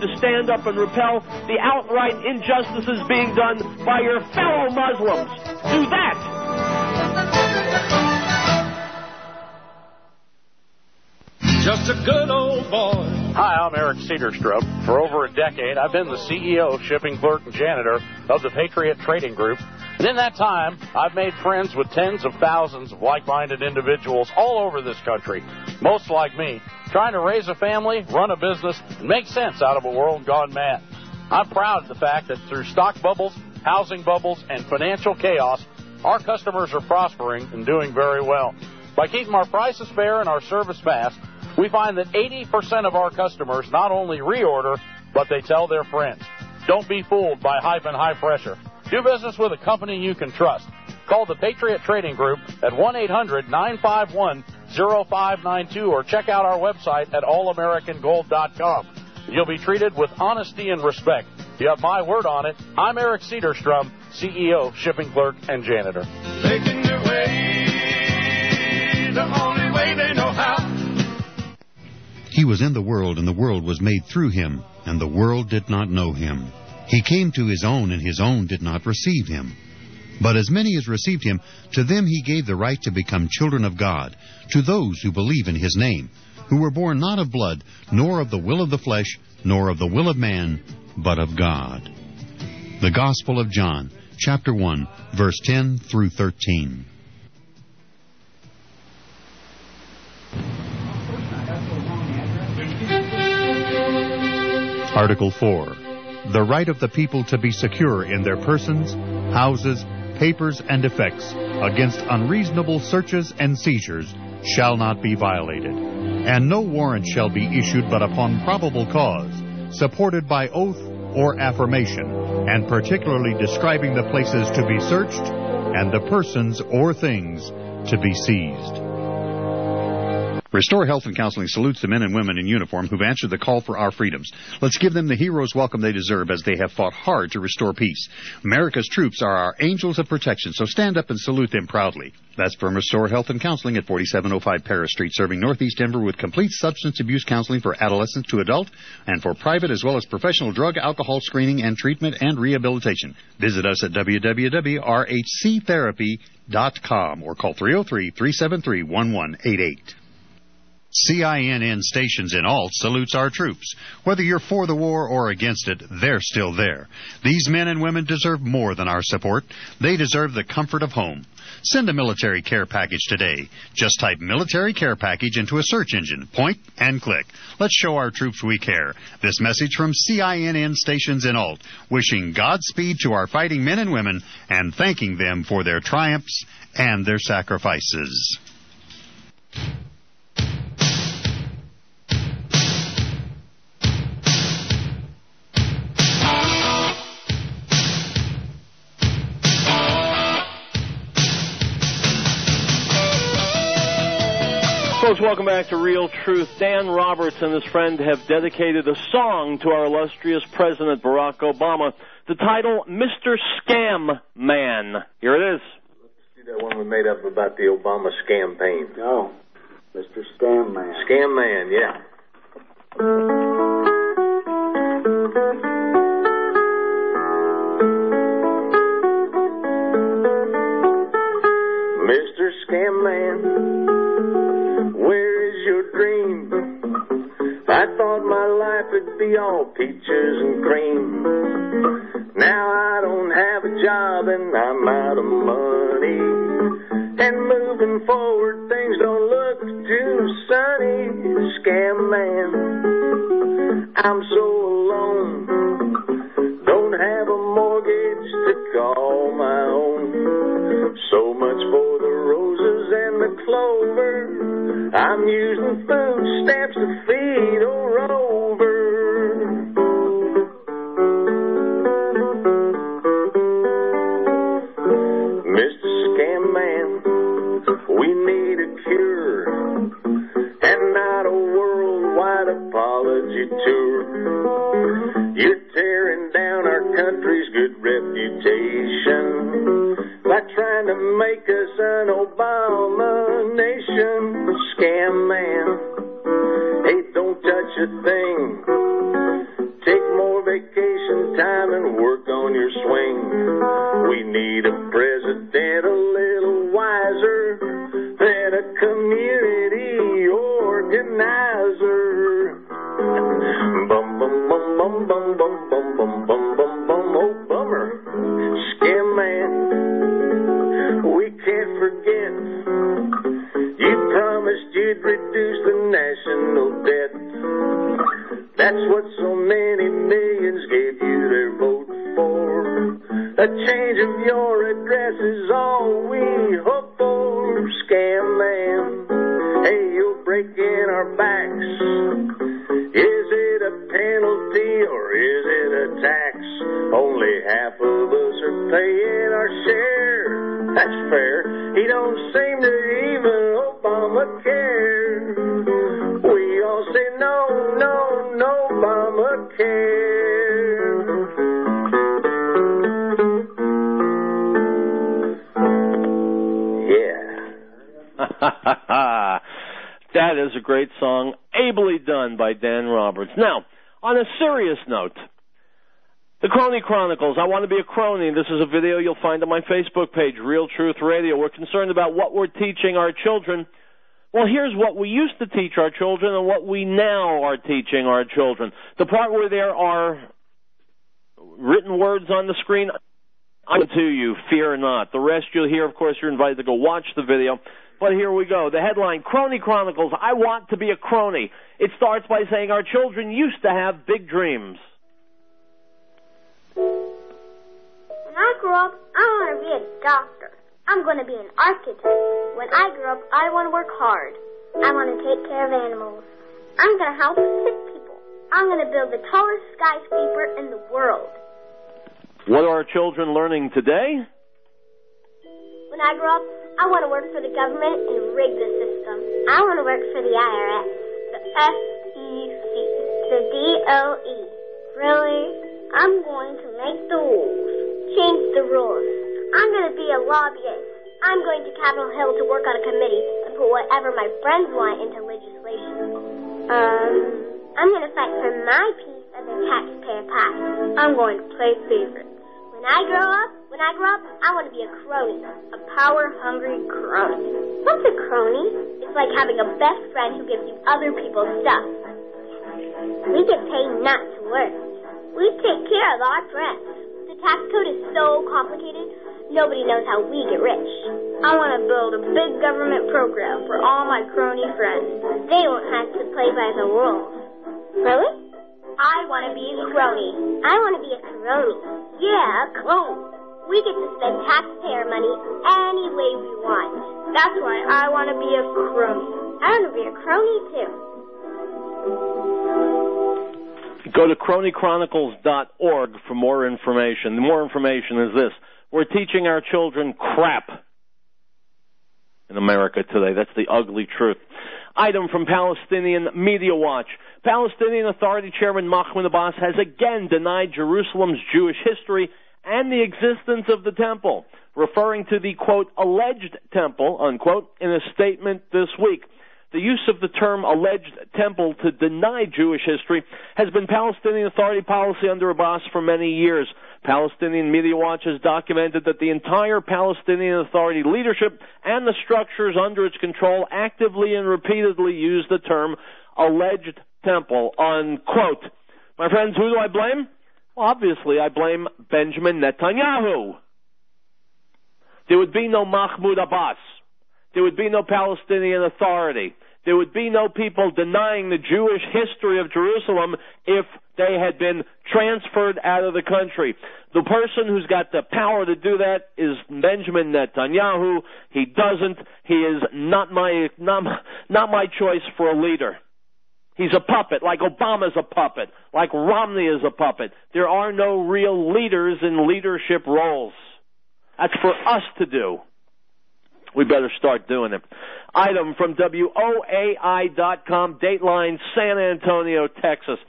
to stand up and repel the outright injustices being done by your fellow Muslims. Do that. Just a good old boy. Hi, I'm Eric Cedarstrup. For over a decade, I've been the CEO, shipping clerk, and janitor of the Patriot Trading Group. And in that time, I've made friends with tens of thousands of like-minded individuals all over this country, most like me, trying to raise a family, run a business, and make sense out of a world gone mad. I'm proud of the fact that through stock bubbles, housing bubbles, and financial chaos, our customers are prospering and doing very well. By keeping our prices fair and our service fast, we find that 80% of our customers not only reorder, but they tell their friends. Don't be fooled by hype and high pressure. Do business with a company you can trust. Call the Patriot Trading Group at 1-800-951-0592 or check out our website at allamericangold.com. You'll be treated with honesty and respect. You have my word on it. I'm Eric Cedarstrom, CEO, shipping clerk, and janitor. Making their way the only way they know how. He was in the world, and the world was made through him, and the world did not know him. He came to his own, and his own did not receive him. But as many as received him, to them he gave the right to become children of God, to those who believe in his name, who were born not of blood, nor of the will of the flesh, nor of the will of man, but of God. The Gospel of John, chapter 1, verse 10 through 13. Article 4. The right of the people to be secure in their persons, houses, papers, and effects against unreasonable searches and seizures shall not be violated, and no warrant shall be issued but upon probable cause, supported by oath or affirmation, and particularly describing the places to be searched and the persons or things to be seized. Restore Health and Counseling salutes the men and women in uniform who've answered the call for our freedoms. Let's give them the hero's welcome they deserve, as they have fought hard to restore peace. America's troops are our angels of protection, so stand up and salute them proudly. That's from Restore Health and Counseling at 4705 Paris Street, serving Northeast Denver with complete substance abuse counseling for adolescent to adult and for private as well as professional drug, alcohol screening and treatment and rehabilitation. Visit us at www.rhctherapy.com or call 303-373-1188. CINN Stations in Alt salutes our troops. Whether you're for the war or against it, they're still there. These men and women deserve more than our support. They deserve the comfort of home. Send a military care package today. Just type military care package into a search engine, point, and click. Let's show our troops we care. This message from CINN Stations in Alt, wishing Godspeed to our fighting men and women and thanking them for their triumphs and their sacrifices. Folks, welcome back to Real Truth. Dan Roberts and his friend have dedicated a song to our illustrious President Barack Obama. The title, Mr. Scam Man. Here it is. Let's do that one we made up about the Obama campaign. Oh, Mr. Scam Man. Scam Man, yeah. Mr. Scam Man, where is your dream? I thought my life would be all peaches and cream. Now I don't have a job and I'm out of money. And moving forward, things don't look too sunny. Scam Man, I'm so alone. Don't have a mortgage to call my own. So much for the roses and the clover. I'm using food stamps to feed a rover. Mr. Scam Man, we need a cure and not a worldwide apology tour. You're tearing down our country's good reputation by trying to make us an Obama nation. Scam Man, hey, time and work on your swing. We need a president a little wiser than a community organizer. Bum, bum, bum, bum, bum, bum, bum, bum, bum, bum, bum, oh, bummer. Scam man, we can't forget. You promised you'd reduce the national debt. That's what so many millions gave you their vote for. A change of your address is all we hope for. Scam man, hey, you'll break in our backs. Is it a penalty or is it a tax? Only half of us are paying our share. That's fair. He don't seem to even Obamacare. We all say no, no, no Obamacare. Yeah. That is a great song, ably done by Dan Roberts. Now, on a serious note, the Crony Chronicles, I Want to Be a Crony. This is a video you'll find on my Facebook page, Real Truth Radio. We're concerned about what we're teaching our children. Well, here's what we used to teach our children and what we now are teaching our children. The part where there are written words on the screen, I'm to you, fear not. The rest you'll hear, of course, you're invited to go watch the video. But here we go. The headline, Crony Chronicles, I Want to Be a Crony. It starts by saying our children used to have big dreams. When I grow up, I want to be a doctor. I'm going to be an architect. When I grow up, I want to work hard. I want to take care of animals. I'm going to help sick people. I'm going to build the tallest skyscraper in the world. What are our children learning today? When I grow up, I want to work for the government and rig the system. I want to work for the IRS, the SEC, the DOE. Really? I'm going to make the rules, change the rules. I'm going to be a lobbyist. I'm going to Capitol Hill to work on a committee and put whatever my friends want into legislation. I'm going to fight for my piece of the taxpayer pie. I'm going to play favorites. When I grow up, I want to be a crony, a power-hungry crony. What's a crony? It's like having a best friend who gives you other people's stuff. We get paid not to work. We take care of our friends. The tax code is so complicated, nobody knows how we get rich. I want to build a big government program for all my crony friends. They won't have to play by the rules. Really? I want to be a crony. I want to be a crony. Yeah, a crony. We get to spend taxpayer money any way we want. That's why I want to be a crony. I want to be a crony, too. Go to cronychronicles.org for more information. The more information is this. We're teaching our children crap in America today. That's the ugly truth. Item from Palestinian Media Watch. Palestinian Authority Chairman Mahmoud Abbas has again denied Jerusalem's Jewish history and the existence of the temple, referring to the, quote, alleged temple, unquote, in a statement this week. The use of the term alleged temple to deny Jewish history has been Palestinian Authority policy under Abbas for many years. Palestinian Media Watch has documented that the entire Palestinian Authority leadership and the structures under its control actively and repeatedly use the term alleged temple, unquote. My friends, who do I blame? Well, obviously, I blame Benjamin Netanyahu. There would be no Mahmoud Abbas. There would be no Palestinian Authority. There would be no people denying the Jewish history of Jerusalem if they had been transferred out of the country. The person who's got the power to do that is Benjamin Netanyahu. He doesn't. He is not my choice for a leader. He's a puppet, like Obama's a puppet, like Romney is a puppet. There are no real leaders in leadership roles. That's for us to do. We better start doing it. Item from WOAI.com, Dateline, San Antonio, Texas.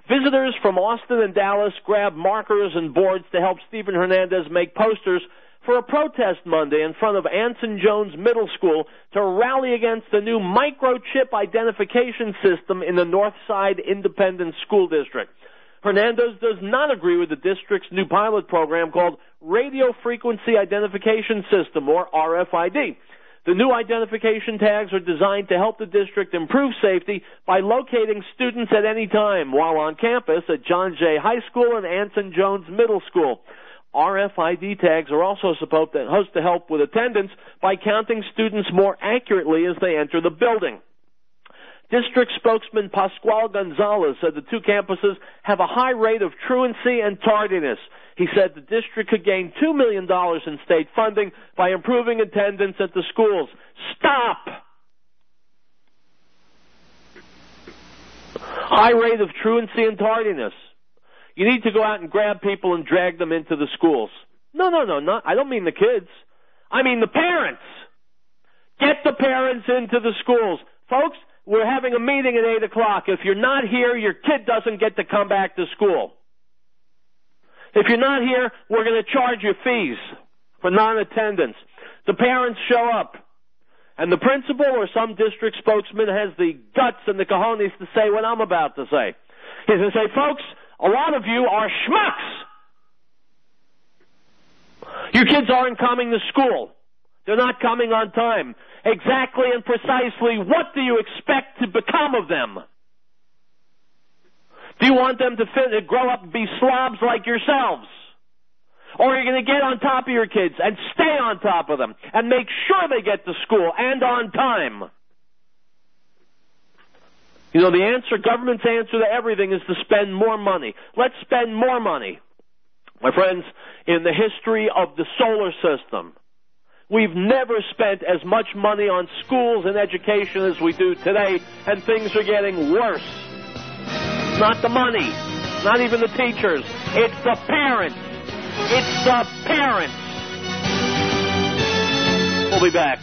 Visitors from Austin and Dallas grabbed markers and boards to help Stephen Hernandez make posters for a protest Monday in front of Anson Jones Middle School to rally against the new microchip identification system in the Northside Independent School District. Hernandez does not agree with the district's new pilot program called Radio Frequency Identification System, or RFID. The new identification tags are designed to help the district improve safety by locating students at any time while on campus at John Jay High School and Anson Jones Middle School. RFID tags are also supposed to help with attendance by counting students more accurately as they enter the building. District spokesman Pascual Gonzalez said the two campuses have a high rate of truancy and tardiness. He said the district could gain $2 million in state funding by improving attendance at the schools. Stop! High rate of truancy and tardiness. You need to go out and grab people and drag them into the schools. No, I don't mean the kids. I mean the parents. Get the parents into the schools. Folks, we're having a meeting at 8 o'clock. If you're not here, your kid doesn't get to come back to school. If you're not here, we're going to charge you fees for non-attendance. The parents show up. And the principal or some district spokesman has the guts and the cojones to say what I'm about to say. He's going to say, folks, a lot of you are schmucks. Your kids aren't coming to school. They're not coming on time. Exactly and precisely what do you expect to become of them? Do you want them to grow up and be slobs like yourselves? Or are you going to get on top of your kids and stay on top of them and make sure they get to school and on time? You know, the answer, government's answer to everything is to spend more money. Let's spend more money. My friends, in the history of the solar system, we've never spent as much money on schools and education as we do today, and things are getting worse. It's not the money, not even the teachers. It's the parents. It's the parents. We'll be back.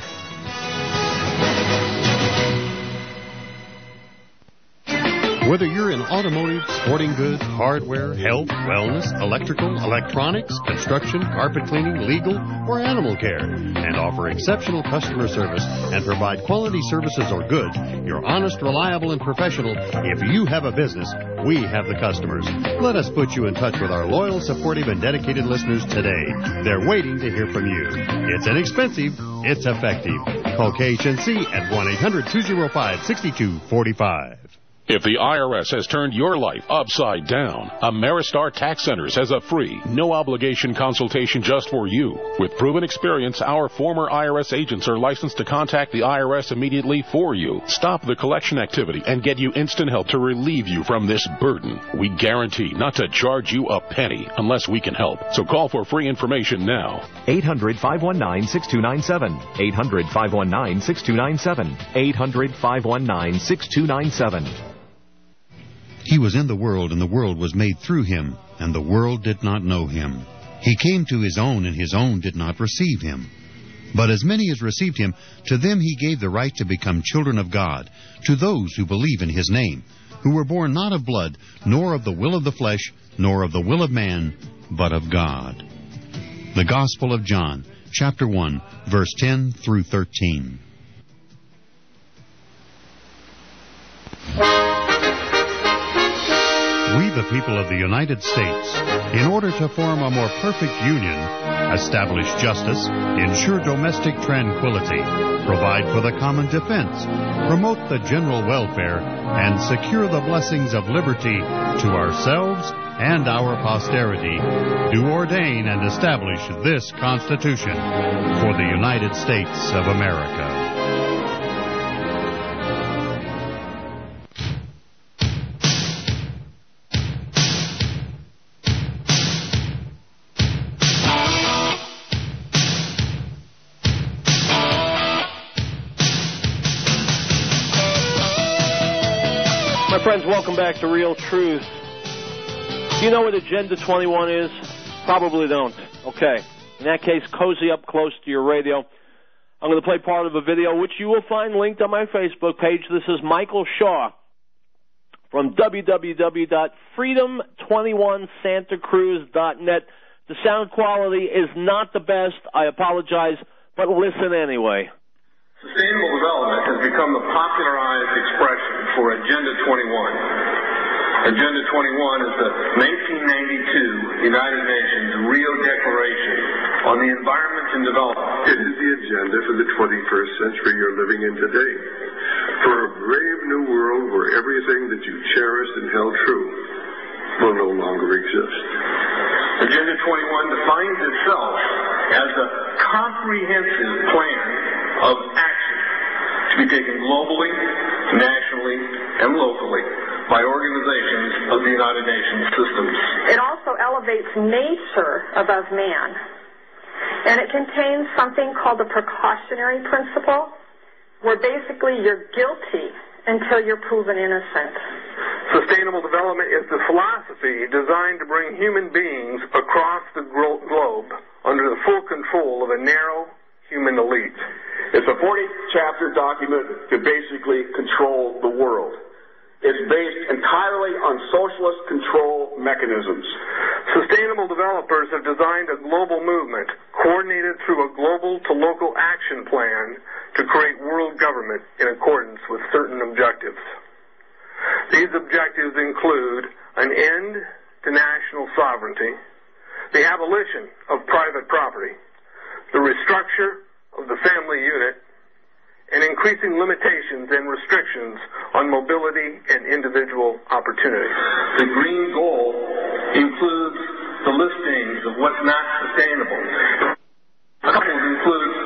Whether you're in automotive, sporting goods, hardware, health, wellness, electrical, electronics, construction, carpet cleaning, legal, or animal care, and offer exceptional customer service and provide quality services or goods, you're honest, reliable, and professional. If you have a business, we have the customers. Let us put you in touch with our loyal, supportive, and dedicated listeners today. They're waiting to hear from you. It's inexpensive. It's effective. Call KHNC at 1-800-205-6245. If the IRS has turned your life upside down, Ameristar Tax Centers has a free, no-obligation consultation just for you. With proven experience, our former IRS agents are licensed to contact the IRS immediately for you, stop the collection activity, and get you instant help to relieve you from this burden. We guarantee not to charge you a penny unless we can help. So call for free information now. 800-519-6297. 800-519-6297. 800-519-6297. He was in the world, and the world was made through him, and the world did not know him. He came to his own, and his own did not receive him. But as many as received him, to them he gave the right to become children of God, to those who believe in his name, who were born not of blood, nor of the will of the flesh, nor of the will of man, but of God. The Gospel of John, chapter 1, verse 10 through 13. We, the people of the United States, in order to form a more perfect union, establish justice, ensure domestic tranquility, provide for the common defense, promote the general welfare, and secure the blessings of liberty to ourselves and our posterity, do ordain and establish this Constitution for the United States of America. Friends, welcome back to Real Truth. Do you know what Agenda 21 is? Probably don't. Okay. In that case, cozy up close to your radio. I'm going to play part of a video, which you will find linked on my Facebook page. This is Michael Shaw from www.freedom21santacruz.net. The sound quality is not the best. I apologize, but listen anyway. Sustainable development has become the popularized expression for Agenda 21. Agenda 21 is the 1992 United Nations Riell Declaration on the Environment and Development. It is the agenda for the 21st century you're living in today. For a brave new world where everything that you cherished and held true will no longer exist. Agenda 21 defines itself as a comprehensive plan of action to be taken globally, nationally, and locally by organizations of the United Nations systems. It also elevates nature above man. And it contains something called the precautionary principle, where basically you're guilty until you're proven innocent. Sustainable development is the philosophy designed to bring human beings across the globe under the full control of a narrow human elite. It's a 40-chapter document to basically control the world. It's based entirely on socialist control mechanisms. Sustainable developers have designed a global movement coordinated through a global to local action plan to create world government in accordance with certain objectives. These objectives include an end to national sovereignty, the abolition of private property, the restructure of the family unit, and increasing limitations and restrictions on mobility and individual opportunity. The green goal includes the listings of what's not sustainable. A couple includes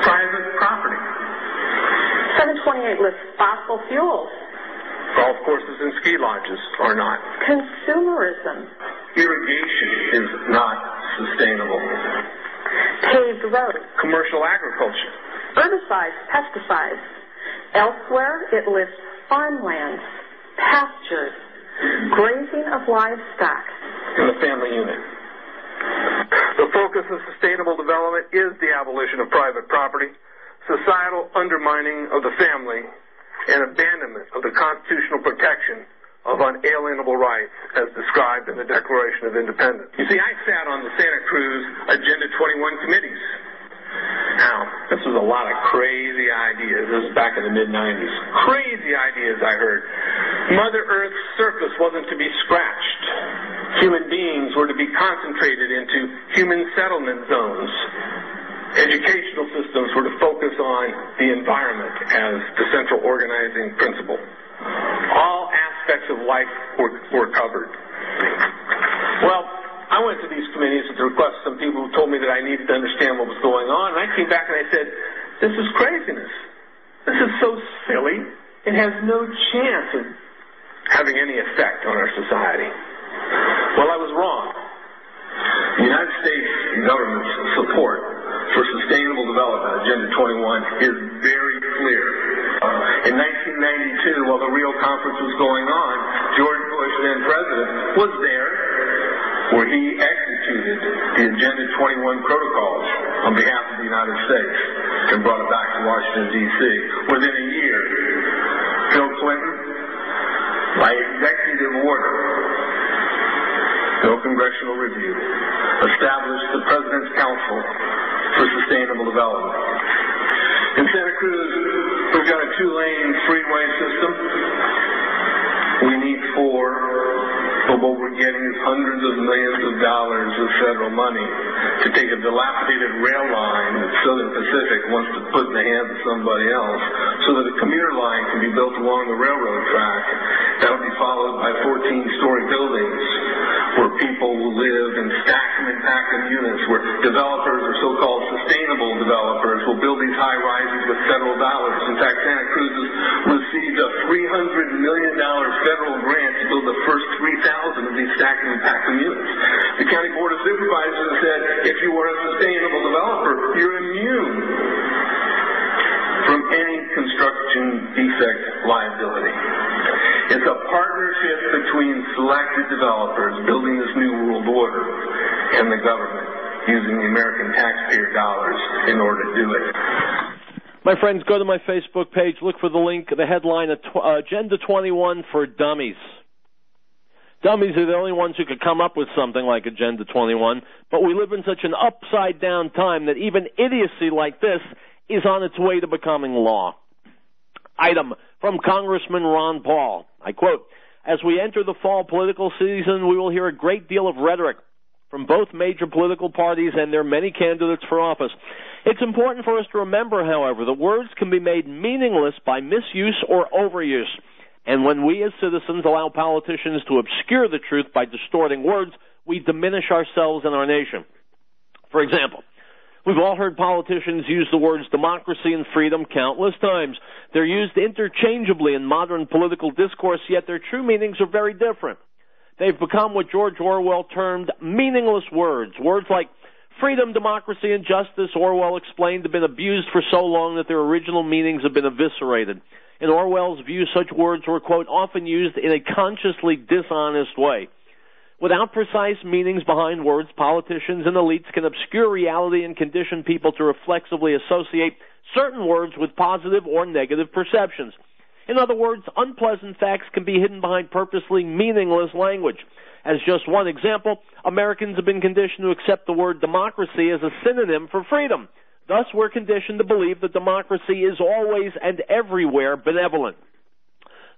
private property. 728 lists fossil fuels. Golf courses and ski lodges are not. Consumerism. Irrigation is not sustainable. Paved roads. Commercial agriculture. Herbicides, pesticides. Elsewhere, it lists farmlands, pastures, grazing of livestock. And the family unit. The focus of sustainable development is the abolition of private property, societal undermining of the family, and abandonment of the constitutional protection of unalienable rights as described in the Declaration of Independence. You see, I sat on the Santa Cruz Agenda 21 committees. Now, this was a lot of crazy ideas. This was back in the mid-90s. Crazy ideas I heard. Mother Earth's surface wasn't to be scratched. Human beings were to be concentrated into human settlement zones. Educational systems were to focus on the environment as the central organizing principle. All aspects of life were covered. Well, I went to these committees at the request of some people who told me that I needed to understand what was going on, and I came back and I said, this is craziness. This is so silly. It has no chance of having any effect on our society. Well, I was wrong. The United States government's support for sustainable development, Agenda 21, is very clear. In 1992, while the Riell Conference was going on, George Bush, then president, was there where he executed the Agenda 21 protocols on behalf of the United States and brought it back to Washington, D.C. Within a year, Bill Clinton, by executive order, no congressional review, established the President's Council for Sustainable Development. In Santa Cruz, we've got a 2-lane freeway system. We need 4, but what we're getting is hundreds of millions of dollars of federal money to take a dilapidated rail line that Southern Pacific wants to put in the hands of somebody else so that a commuter line can be built along the railroad track. That'll be followed by 14-story buildings where people will live in stack them and pack them units, where developers or so-called sustainable developers will build these high rises with federal dollars. In fact, Santa Cruz has received a $300 million federal grant to build the first 3,000 of these stack them and pack them units. The County Board of Supervisors has said, if you are a sustainable developer, you're immune from any construction defect liability. It's a partnership between selected developers building this new world order and the government using the American taxpayer dollars in order to do it. My friends, go to my Facebook page, look for the link, the headline, Agenda 21 for Dummies. Dummies are the only ones who could come up with something like Agenda 21, but we live in such an upside-down time that even idiocy like this is on its way to becoming law. Item from Congressman Ron Paul. I quote, As we enter the fall political season, we will hear a great deal of rhetoric from both major political parties and their many candidates for office. It's important for us to remember, however, that words can be made meaningless by misuse or overuse. And when we as citizens allow politicians to obscure the truth by distorting words, we diminish ourselves and our nation. For example, we've all heard politicians use the words democracy and freedom countless times. They're used interchangeably in modern political discourse, yet their true meanings are very different. They've become what George Orwell termed meaningless words. Words like freedom, democracy, and justice, Orwell explained, have been abused for so long that their original meanings have been eviscerated. In Orwell's view, such words were, quote, often used in a consciously dishonest way. Without precise meanings behind words, politicians and elites can obscure reality and condition people to reflexively associate certain words with positive or negative perceptions. In other words, unpleasant facts can be hidden behind purposely meaningless language. As just one example, Americans have been conditioned to accept the word democracy as a synonym for freedom. Thus, we're conditioned to believe that democracy is always and everywhere benevolent.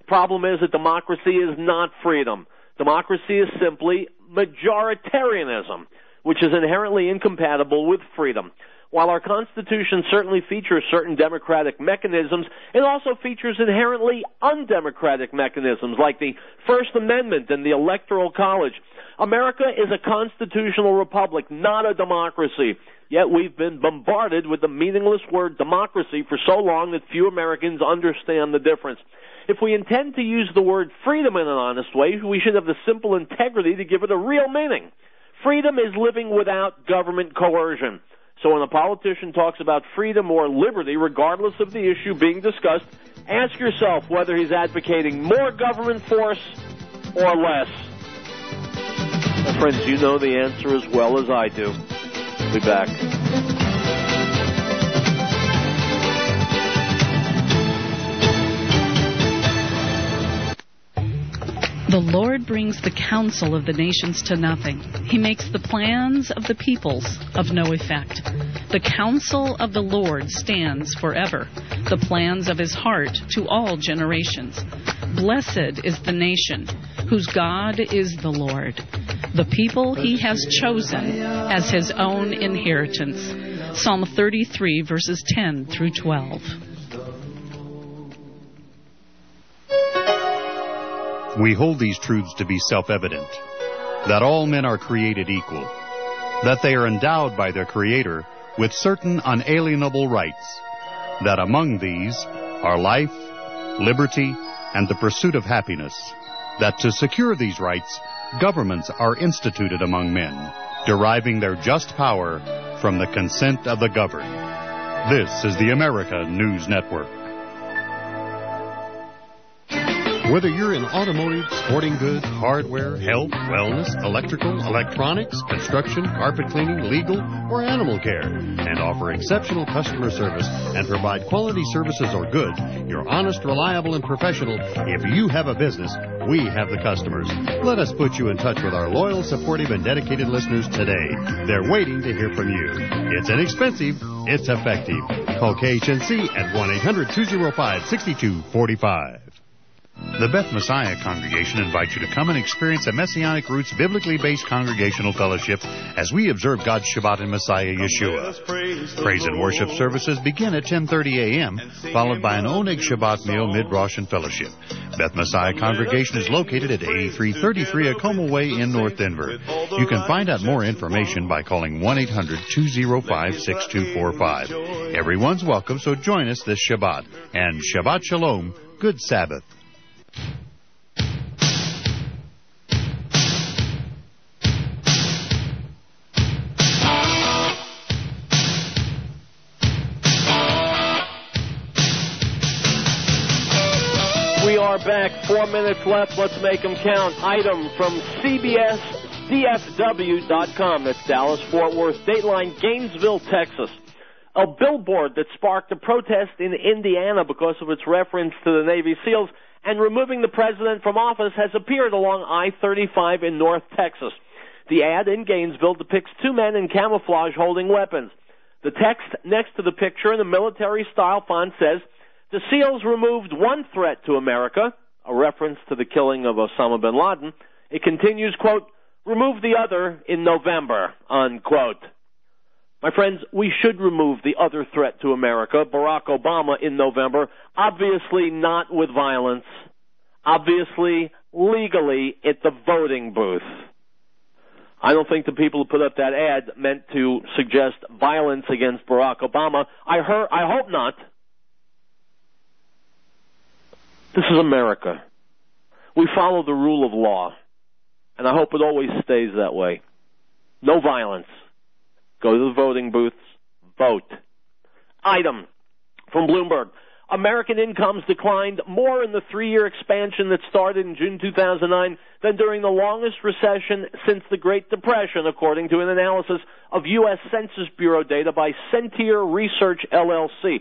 The problem is that democracy is not freedom. Democracy is simply majoritarianism, which is inherently incompatible with freedom. While our Constitution certainly features certain democratic mechanisms, it also features inherently undemocratic mechanisms like the First Amendment and the Electoral College. America is a constitutional republic, not a democracy. Yet we've been bombarded with the meaningless word democracy for so long that few Americans understand the difference. If we intend to use the word freedom in an honest way, we should have the simple integrity to give it a real meaning. Freedom is living without government coercion. So when a politician talks about freedom or liberty, regardless of the issue being discussed, ask yourself whether he's advocating more government force or less. Well, friends, you know the answer as well as I do. We'll be back. The Lord brings the counsel of the nations to nothing. He makes the plans of the peoples of no effect. The counsel of the Lord stands forever, the plans of his heart to all generations. Blessed is the nation whose God is the Lord, the people he has chosen as his own inheritance. Psalm 33, verses 10 through 12. We hold these truths to be self-evident, that all men are created equal, that they are endowed by their Creator with certain unalienable rights, that among these are life, liberty, and the pursuit of happiness, that to secure these rights, governments are instituted among men, deriving their just power from the consent of the governed. This is the America News Network. Whether you're in automotive, sporting goods, hardware, health, wellness, electrical, electronics, construction, carpet cleaning, legal, or animal care, and offer exceptional customer service and provide quality services or goods, you're honest, reliable, and professional. If you have a business, we have the customers. Let us put you in touch with our loyal, supportive, and dedicated listeners today. They're waiting to hear from you. It's inexpensive. It's effective. Call KHNC at 1-800-205-6245. The Beth Messiah Congregation invites you to come and experience a Messianic Roots biblically based congregational fellowship as we observe God's Shabbat in Messiah Yeshua. Praise and worship services begin at 10:30 a.m., followed by an Oneg Shabbat meal mid-Rosh and fellowship. Beth Messiah Congregation is located at 8333 Acoma Way in North Denver. You can find out more information by calling 1-800-205-6245. Everyone's welcome, so join us this Shabbat. And Shabbat Shalom, good Sabbath. We are back. 4 minutes left. Let's make them count. Item from CBSDFW.com. That's Dallas, Fort Worth, Dateline, Gainesville, Texas. A billboard that sparked a protest in Indiana because of its reference to the Navy SEALs and removing the president from office has appeared along I-35 in North Texas. The ad in Gainesville depicts two men in camouflage holding weapons. The text next to the picture in the military-style font says, "The SEALs removed one threat to America, a reference to the killing of Osama bin Laden. It continues, quote, remove the other in November, unquote. My friends, we should remove the other threat to America, Barack Obama, in November, obviously not with violence, obviously legally at the voting booth. I don't think the people who put up that ad meant to suggest violence against Barack Obama. I hope not. This is America. We follow the rule of law, and I hope it always stays that way. No violence. Go to the voting booths. Vote. Item from Bloomberg. American incomes declined more in the 3-year expansion that started in June 2009 than during the longest recession since the Great Depression, according to an analysis of U.S. Census Bureau data by Sentier Research, LLC.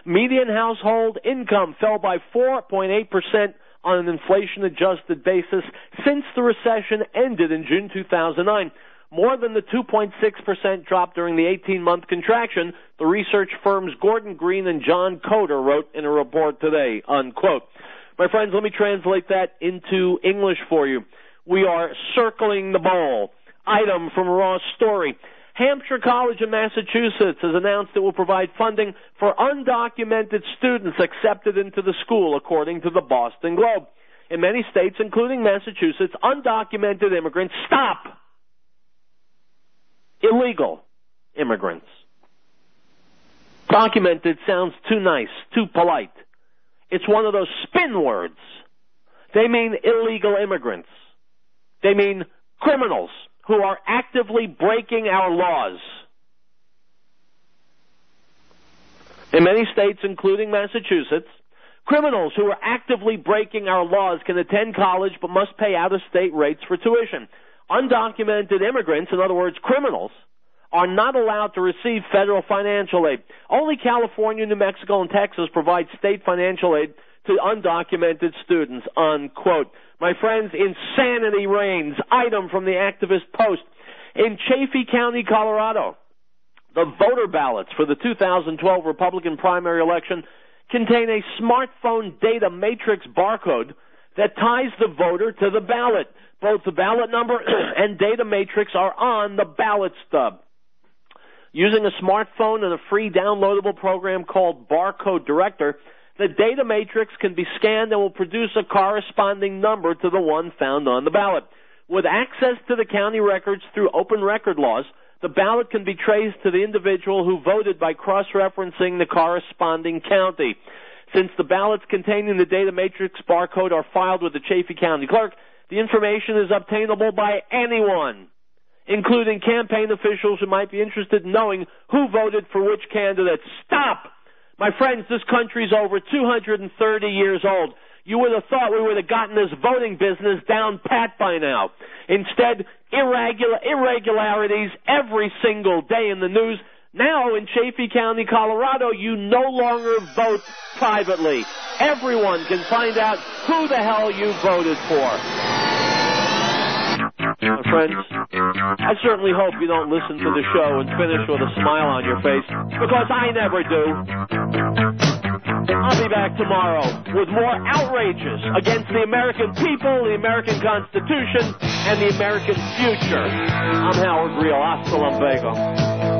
Median household income fell by 4.8% on an inflation-adjusted basis since the recession ended in June 2009. More than the 2.6% drop during the 18-month contraction, the research firms Gordon Green and John Coder wrote in a report today, unquote. My friends, let me translate that into English for you. We are circling the bowl. Item from Raw Story. Hampshire College in Massachusetts has announced it will provide funding for undocumented students accepted into the school, according to the Boston Globe. In many states, including Massachusetts, undocumented immigrants stop. Illegal immigrants. Documented sounds too nice, too polite. It's one of those spin words. They mean illegal immigrants. They mean criminals who are actively breaking our laws. In many states, including Massachusetts, criminals who are actively breaking our laws can attend college but must pay out-of-state rates for tuition. Undocumented immigrants, in other words, criminals, are not allowed to receive federal financial aid. Only California, New Mexico, and Texas provide state financial aid to undocumented students, unquote. My friends, insanity reigns. Item from the Activist Post. In Chaffee County, Colorado, the voter ballots for the 2012 Republican primary election contain a smartphone data matrix barcode that ties the voter to the ballot. Both the ballot number and data matrix are on the ballot stub. Using a smartphone and a free downloadable program called Barcode Director, the data matrix can be scanned and will produce a corresponding number to the one found on the ballot. With access to the county records through open record laws, the ballot can be traced to the individual who voted by cross-referencing the corresponding county. Since the ballots containing the data matrix barcode are filed with the Chaffee County Clerk, the information is obtainable by anyone, including campaign officials who might be interested in knowing who voted for which candidate. Stop! My friends, this country's over 230 years old. You would have thought we would have gotten this voting business down pat by now. Instead, irregularities every single day in the news. Now, in Chaffee County, Colorado, you no longer vote privately. Everyone can find out who the hell you voted for. My friends, I certainly hope you don't listen to the show and finish with a smile on your face, because I never do. I'll be back tomorrow with more outrages against the American people, the American Constitution, and the American future. I'm Howard Riell. Hasta luego.